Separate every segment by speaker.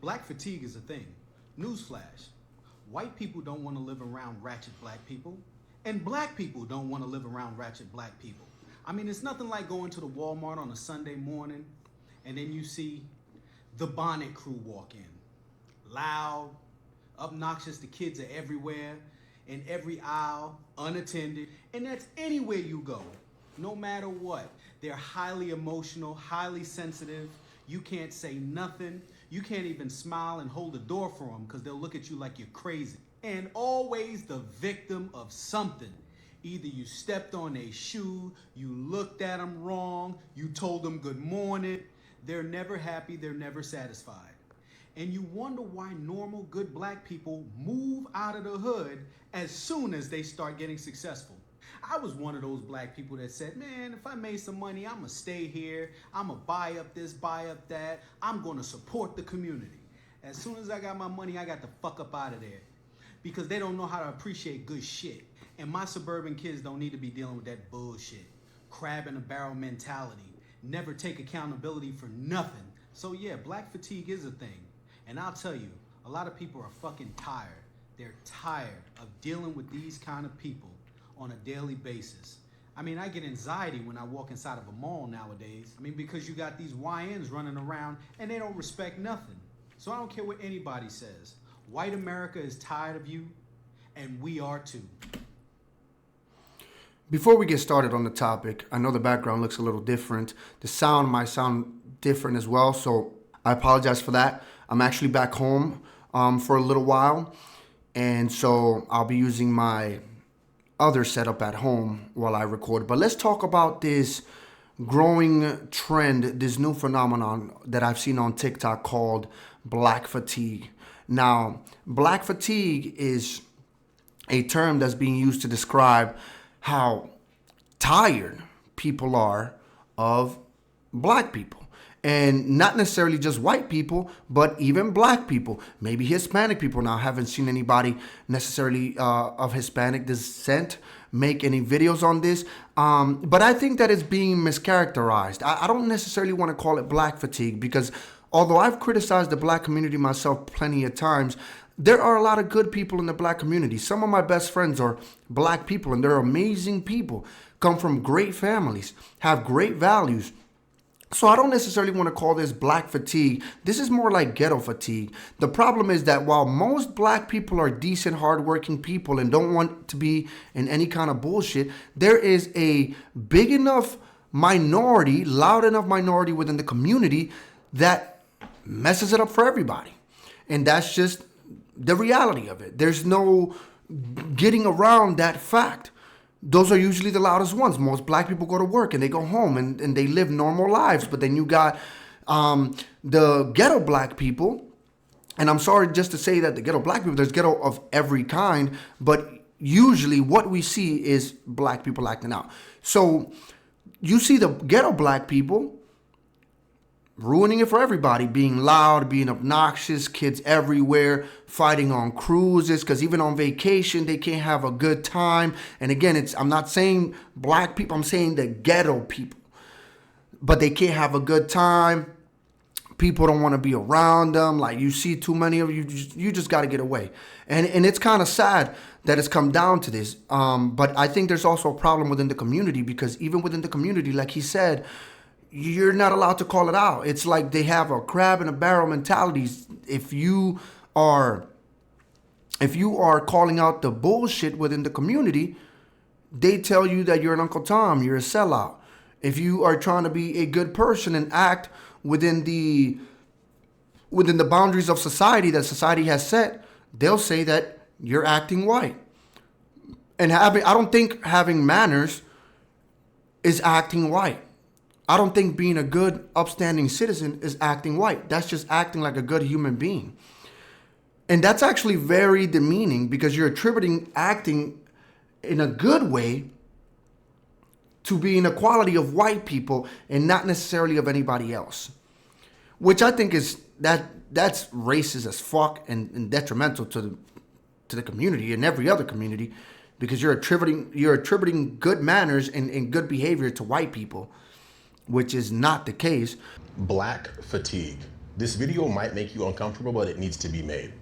Speaker 1: Black fatigue is a thing. Newsflash. White people don't want to live around ratchet black people, and black people don't want to live around ratchet black people. I mean, it's nothing like going to the Walmart on a Sunday morning and then you see the bonnet crew walk in. Loud, obnoxious, the kids are everywhere, in every aisle, unattended, and that's anywhere you go, no matter what. They're highly emotional, highly sensitive. You can't say nothing. You can't even smile and hold the door for them because they'll look at you like you're crazy. And always the victim of something. Either you stepped on a shoe, you looked at them wrong, you told them good morning. They're never happy, they're never satisfied. And you wonder why normal, good black people move out of the hood as soon as they start getting successful. I was one of those black people that said, man, if I made some money, I'm gonna stay here. I'm gonna buy up this, buy up that. I'm gonna support the community. As soon as I got my money, I got the fuck up out of there. Because they don't know how to appreciate good shit. And my suburban kids don't need to be dealing with that bullshit. Crab in a barrel mentality. Never take accountability for nothing. So yeah, black fatigue is a thing. And I'll tell you, a lot of people are fucking tired. They're tired of dealing with these kind of people on a daily basis. I mean, I get anxiety when I walk inside of a mall nowadays. I mean, because you got these YNs running around and they don't respect nothing. So I don't care what anybody says. White America is tired of you, and we are too.
Speaker 2: Before we get started on the topic, I know the background looks a little different. The sound might sound different as well, so I apologize for that. I'm actually back home for a little while, and so I'll be using my other setup at home while I record. But let's talk about this growing trend, this new phenomenon that I've seen on TikTok called black fatigue. Now, black fatigue is a term that's being used to describe how tired people are of black people. And not necessarily just white people, but even black people, maybe Hispanic people. Now, I haven't seen anybody necessarily of Hispanic descent make any videos on this. But I think that it's being mischaracterized. I don't necessarily want to call it black fatigue because although I've criticized the black community myself plenty of times, there are a lot of good people in the black community. Some of my best friends are black people, and they're amazing people, come from great families, have great values. So I don't necessarily want to call this black fatigue. This is more like ghetto fatigue. The problem is that while most black people are decent, hardworking people and don't want to be in any kind of bullshit, there is a big enough minority, loud enough minority within the community that messes it up for everybody. And that's just the reality of it. There's no getting around that fact. Those are usually the loudest ones. Most black people go to work and they go home and they live normal lives. But then you got the ghetto black people. And I'm sorry just to say that the ghetto black people, there's ghetto of every kind. But usually what we see is black people acting out. So you see the ghetto black people ruining it for everybody, being loud, being obnoxious, kids everywhere, fighting on cruises, because even on vacation, they can't have a good time. And again, I'm not saying black people, I'm saying the ghetto people. But they can't have a good time. People don't want to be around them. Like, you see too many of you just got to get away. And it's kind of sad that it's come down to this. But I think there's also a problem within the community, because even within the community, like he said, you're not allowed to call it out. It's like they have a crab in a barrel mentality. If you are calling out the bullshit within the community, they tell you that you're an Uncle Tom, you're a sellout. If you are trying to be a good person and act within the boundaries of society that society has set, they'll say that you're acting white. And I don't think having manners is acting white. I don't think being a good, upstanding citizen is acting white. That's just acting like a good human being. And that's actually very demeaning, because you're attributing acting in a good way to being a quality of white people and not necessarily of anybody else. Which I think is that's racist as fuck and detrimental to the community and every other community, because you're attributing good manners and good behavior to white people, which is not the case.
Speaker 3: Black fatigue. This video might make you uncomfortable, but it needs to be made.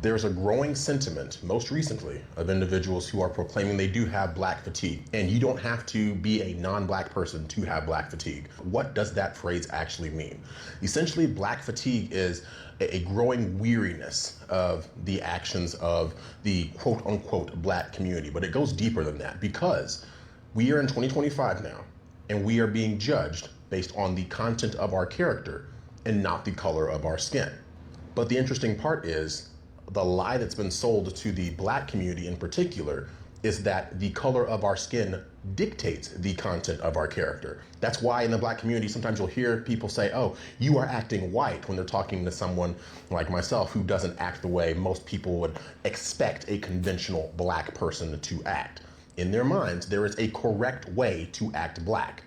Speaker 3: There's a growing sentiment, most recently, of individuals who are proclaiming they do have black fatigue. And you don't have to be a non-black person to have black fatigue. What does that phrase actually mean? Essentially, black fatigue is a growing weariness of the actions of the quote unquote black community. But it goes deeper than that, because we are in 2025 now, and we are being judged based on the content of our character and not the color of our skin. But the interesting part is, the lie that's been sold to the black community in particular is that the color of our skin dictates the content of our character. That's why in the black community, sometimes you'll hear people say, oh, you are acting white, when they're talking to someone like myself who doesn't act the way most people would expect a conventional black person to act. In their minds, there is a correct way to act black.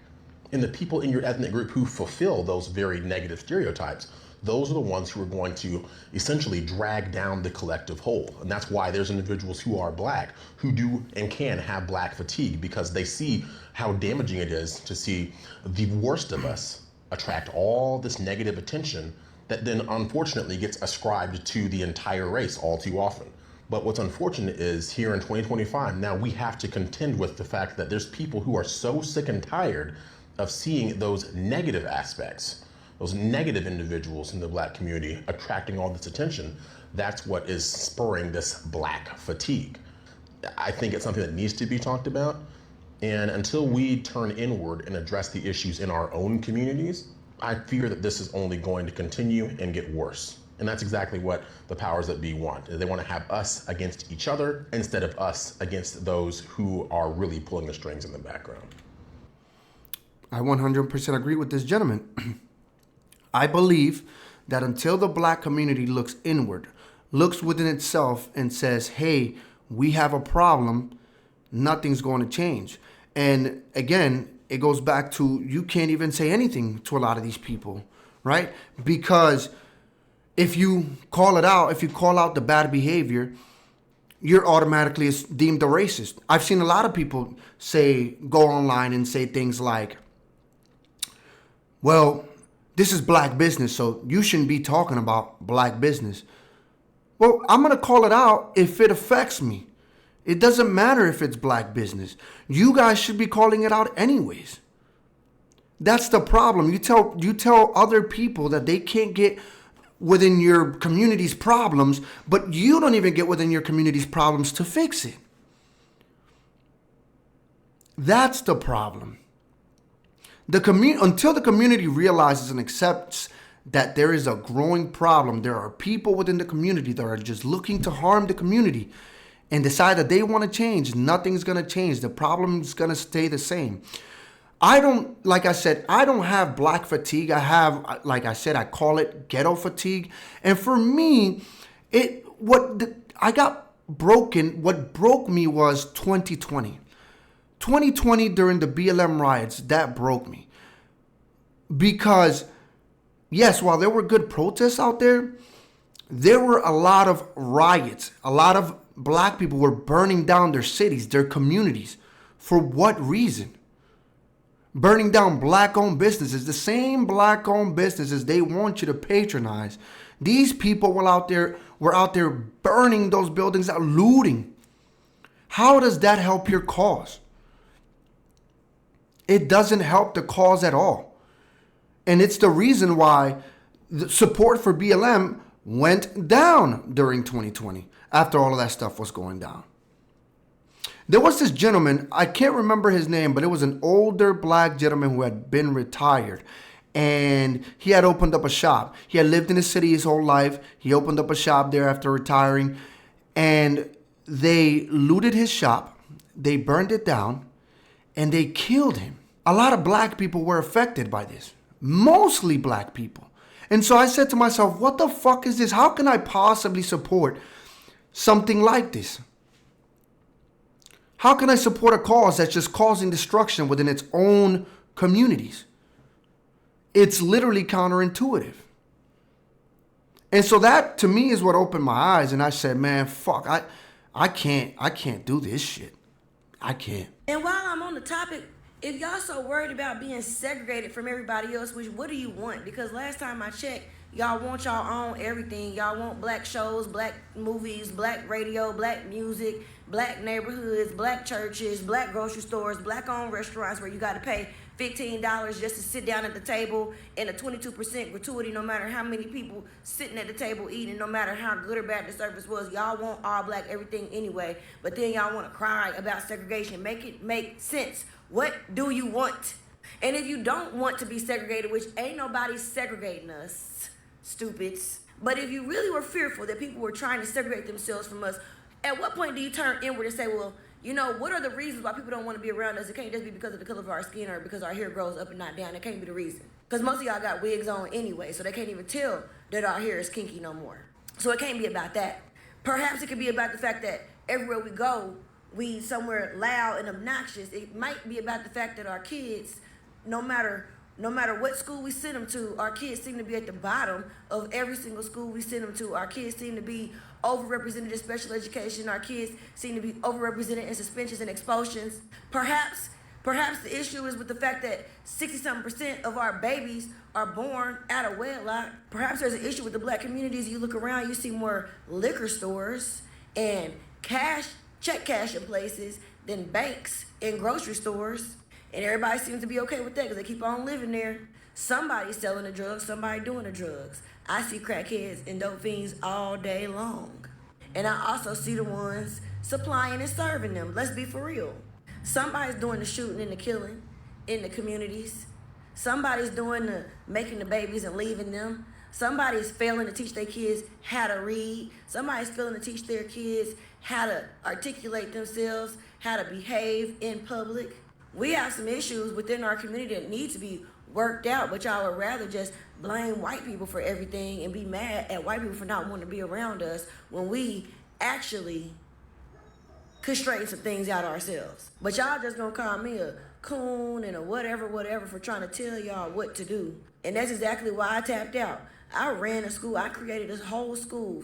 Speaker 3: And the people in your ethnic group who fulfill those very negative stereotypes, those are the ones who are going to essentially drag down the collective whole. And that's why there's individuals who are black who do and can have black fatigue, because they see how damaging it is to see the worst of us attract all this negative attention that then unfortunately gets ascribed to the entire race all too often. But what's unfortunate is, here in 2025, now we have to contend with the fact that there's people who are so sick and tired of seeing those negative aspects, those negative individuals in the black community attracting all this attention. That's what is spurring this black fatigue. I think it's something that needs to be talked about. And until we turn inward and address the issues in our own communities, I fear that this is only going to continue and get worse. And that's exactly what the powers that be want. They want to have us against each other instead of us against those who are really pulling the strings in the background.
Speaker 2: I 100% agree with this gentleman. I believe that until the black community looks inward, looks within itself and says, hey, we have a problem, nothing's going to change. And again, it goes back to, you can't even say anything to a lot of these people, right? Because if you call it out, if you call out the bad behavior, you're automatically deemed a racist. I've seen a lot of people go online and say things like, well, this is black business, so you shouldn't be talking about black business. Well, I'm going to call it out if it affects me. It doesn't matter if it's black business. You guys should be calling it out anyways. That's the problem. You tell other people that they can't get within your community's problems, but you don't even get within your community's problems to fix it. That's the problem. Until the community realizes and accepts that there is a growing problem, there are people within the community that are just looking to harm the community and decide that they want to change, nothing's going to change. The problem's going to stay the same. Like I said, I don't have black fatigue. I have, like I said, I call it ghetto fatigue. And for me, what broke me was 2020. 2020 during the BLM riots, that broke me. Because, yes, while there were good protests out there, there were a lot of riots. A lot of black people were burning down their cities, their communities. For what reason? Burning down black-owned businesses, the same black-owned businesses they want you to patronize. These people were out there burning those buildings out, looting. How does that help your cause? It doesn't help the cause at all. And it's the reason why the support for BLM went down during 2020 after all of that stuff was going down. There was this gentleman, I can't remember his name, but it was an older black gentleman who had been retired. And he had opened up a shop. He had lived in the city his whole life. He opened up a shop there after retiring. And they looted his shop. They burned it down. And they killed him. A lot of black people were affected by this. Mostly black people. And so I said to myself, what the fuck is this? How can I possibly support something like this? How can I support a cause that's just causing destruction within its own communities? It's literally counterintuitive. And so that to me is what opened my eyes. And I said, man, fuck, I can't do this shit. I can't.
Speaker 4: And while I'm on the topic, if y'all so worried about being segregated from everybody else, what do you want? Because last time I checked, Y'all want y'all own everything. Y'all want black shows, black movies, black radio, black music, black neighborhoods, black churches, black grocery stores, black-owned restaurants where you got to pay $15 just to sit down at the table, and a 22% gratuity no matter how many people sitting at the table eating, no matter how good or bad the service was. Y'all want all black everything anyway, but then y'all want to cry about segregation. Make it make sense. What do you want? And if you don't want to be segregated, which ain't nobody segregating us, stupids, but if you really were fearful that people were trying to segregate themselves from us, at what point do you turn inward and say, well, you know, what are the reasons why people don't want to be around us? It can't just be because of the color of our skin or because our hair grows up and not down. It can't be the reason. Because most of y'all got wigs on anyway, so they can't even tell that our hair is kinky no more. So it can't be about that. Perhaps it could be about the fact that everywhere we go, we somewhere loud and obnoxious. It might be about the fact that our kids, no matter what school we send them to, our kids seem to be at the bottom of every single school we send them to. Our kids seem to be overrepresented in special education. Our kids seem to be overrepresented in suspensions and expulsions. Perhaps the issue is with the fact that 60-something% of our babies are born out of wedlock. Perhaps there's an issue with the black communities. You look around, you see more liquor stores and check cashing places than banks and grocery stores. And everybody seems to be okay with that because they keep on living there. Somebody's selling the drugs, somebody doing the drugs. I see crackheads and dope fiends all day long. And I also see the ones supplying and serving them. Let's be for real. Somebody's doing the shooting and the killing in the communities. Somebody's doing the making the babies and leaving them. Somebody's failing to teach their kids how to read. Somebody's failing to teach their kids how to articulate themselves, how to behave in public. We have some issues within our community that need to be worked out, but y'all would rather just blame white people for everything and be mad at white people for not wanting to be around us when we actually could straighten some things out ourselves. But y'all just gonna call me a coon and a whatever for trying to tell y'all what to do. And that's exactly why I tapped out. I ran a school, I created this whole school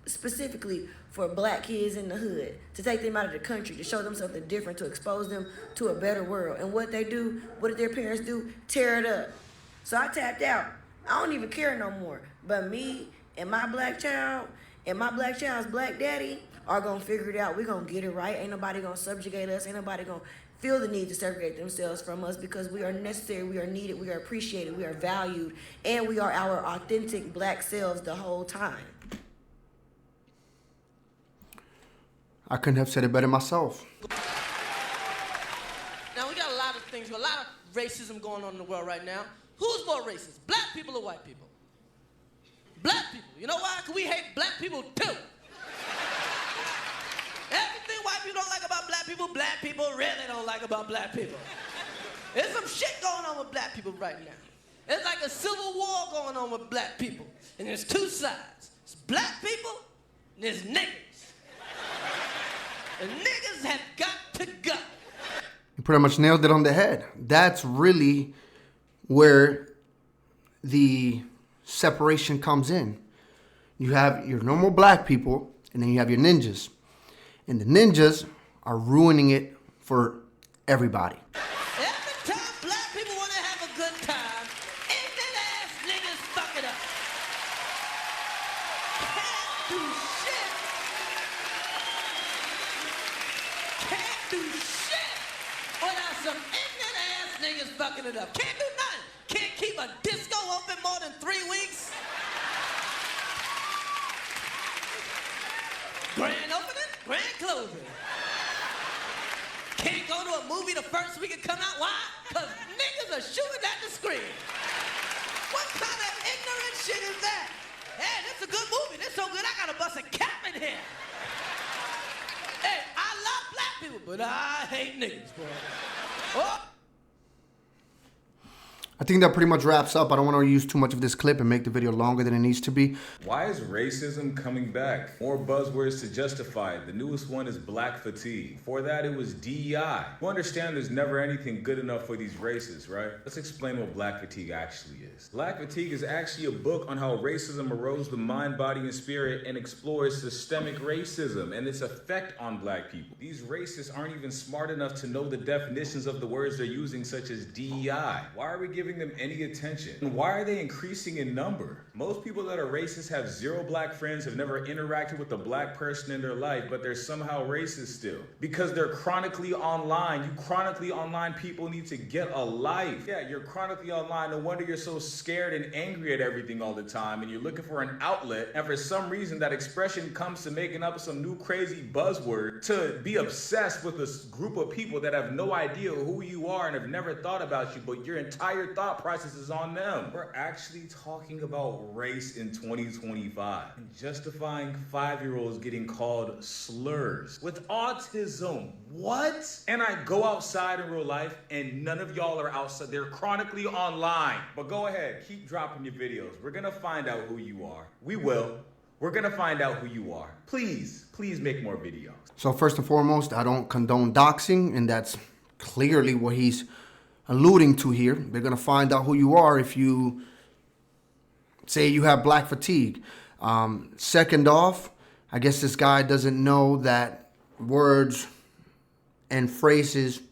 Speaker 4: specifically for black kids in the hood, to take them out of the country, to show them something different, to expose them to a better world. And what they do, what did their parents do? Tear it up. So I tapped out. I don't even care no more. But me and my black child and my black child's black daddy are gonna figure it out. We're gonna get it right. Ain't nobody gonna subjugate us. Ain't nobody gonna feel the need to segregate themselves from us, because we are necessary, we are needed, we are appreciated, we are valued, and we are our authentic black selves the whole time.
Speaker 2: I couldn't have said it better myself.
Speaker 5: Now, we got a lot of things, a lot of racism going on in the world right now. Who's more racist, black people or white people? Black people. You know why? Because we hate black people too. Everything white people don't like about black people really don't like about black people. There's some shit going on with black people right now. It's like a civil war going on with black people. And there's two sides. It's black people and there's niggas. And niggas have got to go.
Speaker 2: You pretty much nailed it on the head. That's really where the separation comes in. You have your normal black people, and then you have your ninjas. And the ninjas are ruining it for everybody.
Speaker 5: Every time black people want to have a good time, ignorant ass niggas fuck it up. Can't do shit. Can't do shit without some ignorant ass niggas fucking it up. Can't do nothing. Can't keep a disco open more than 3 weeks. Grand opening, grand closing. Can't go to a movie the first week it come out. Why? Because niggas are shooting at the screen. What kind of ignorant shit is that? Hey, this is a good movie. This so good I gotta bust a cap in here. Hey, I love black people, but I hate niggas, boy. Oh.
Speaker 2: I think that pretty much wraps up. I don't want to use too much of this clip and make the video longer than it needs to be.
Speaker 6: Why is racism coming back? More buzzwords to justify it. The newest one is black fatigue. Before that, it was DEI. You understand there's never anything good enough for these races, right? Let's explain what black fatigue actually is. Black fatigue is actually a book on how racism erodes the mind, body, and spirit and explores systemic racism and its effect on black people. These racists aren't even smart enough to know the definitions of the words they're using, such as DEI. Why are we giving giving them any attention? And why are they increasing in number? Most people that are racist have zero black friends, have never interacted with a black person in their life, but they're somehow racist still. Because they're chronically online. You chronically online people need to get a life. Yeah, you're chronically online. No wonder you're so scared and angry at everything all the time, and you're looking for an outlet, and for some reason that expression comes to making up some new crazy buzzword to be obsessed with a group of people that have no idea who you are and have never thought about you, but your entire thought process is on them. We're actually talking about race in 2025 and justifying 5-year-olds getting called slurs with autism. What? And I go outside in real life and none of y'all are outside. They're chronically online. But go ahead, keep dropping your videos. We're gonna find out who you are. We will. We're gonna find out who you are. Please make more videos.
Speaker 2: So first and foremost, I don't condone doxing, and that's clearly what he's alluding to here. They're gonna find out who you are if you say you have black fatigue. Second off, I guess this guy doesn't know that words and phrases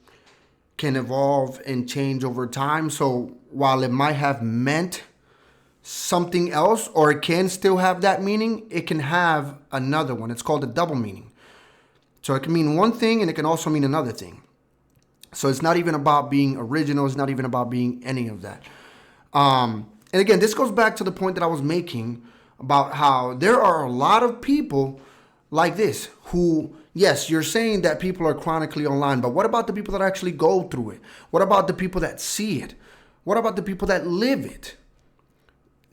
Speaker 2: can evolve and change over time. So while it might have meant something else, or it can still have that meaning, it can have another one. It's called a double meaning. So it can mean one thing and it can also mean another thing. So it's not even about being original. It's not even about being any of that. And again, this goes back to the point that I was making about how there are a lot of people like this who, yes, you're saying that people are chronically online, but what about the people that actually go through it? What about the people that see it? What about the people that live it?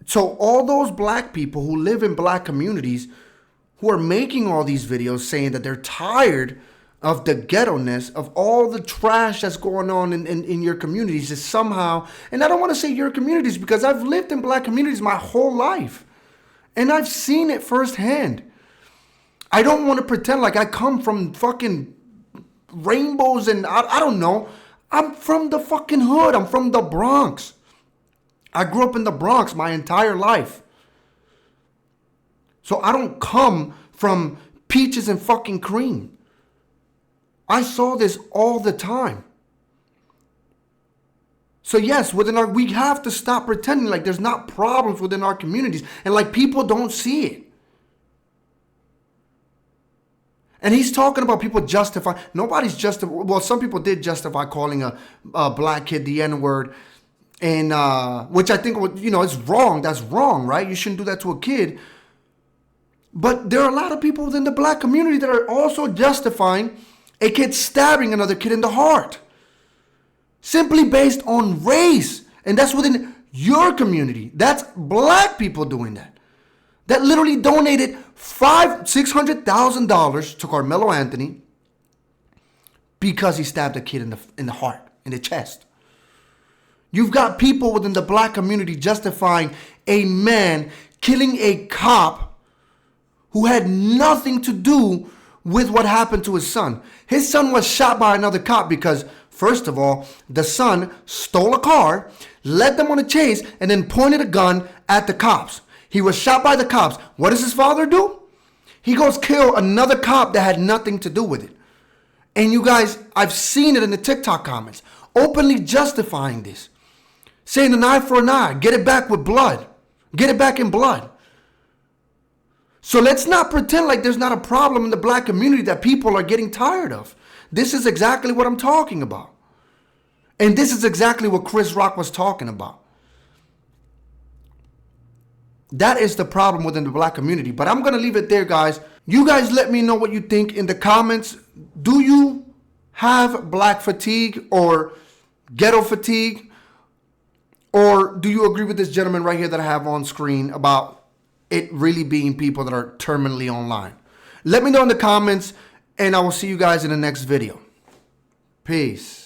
Speaker 2: So all those black people who live in black communities who are making all these videos saying that they're tired of the ghetto-ness, of all the trash that's going on in your communities is somehow, and I don't want to say your communities because I've lived in black communities my whole life and I've seen it firsthand. I don't want to pretend like I come from fucking rainbows and I don't know. I'm from the fucking hood. I'm from the Bronx. I grew up in the Bronx my entire life. So I don't come from peaches and fucking cream. I saw this all the time. So yes, we have to stop pretending like there's not problems within our communities and like people don't see it. And he's talking about people justify. Nobody's justifying. Well, some people did justify calling a black kid the N-word, and which I think, it's wrong. That's wrong, right? You shouldn't do that to a kid. But there are a lot of people within the black community that are also justifying a kid stabbing another kid in the heart, simply based on race. And that's within your community. That's black people doing that. That literally donated $600,000 to Carmelo Anthony because he stabbed a kid in the heart, in the chest. You've got people within the black community justifying a man killing a cop who had nothing to do with what happened to his son. His son was shot by another cop because, first of all, the son stole a car, led them on a chase, and then pointed a gun at the cops. He was shot by the cops. What does his father do? He goes kill another cop that had nothing to do with it. And you guys, I've seen it in the TikTok comments, openly justifying this. Saying an eye for an eye, get it back with blood. Get it back in blood. So let's not pretend like there's not a problem in the black community that people are getting tired of. This is exactly what I'm talking about. And this is exactly what Chris Rock was talking about. That is the problem within the black community. But I'm going to leave it there, guys. You guys let me know what you think in the comments. Do you have black fatigue or ghetto fatigue? Or do you agree with this gentleman right here that I have on screen about it really being people that are terminally online? Let me know in the comments, and I will see you guys in the next video. Peace.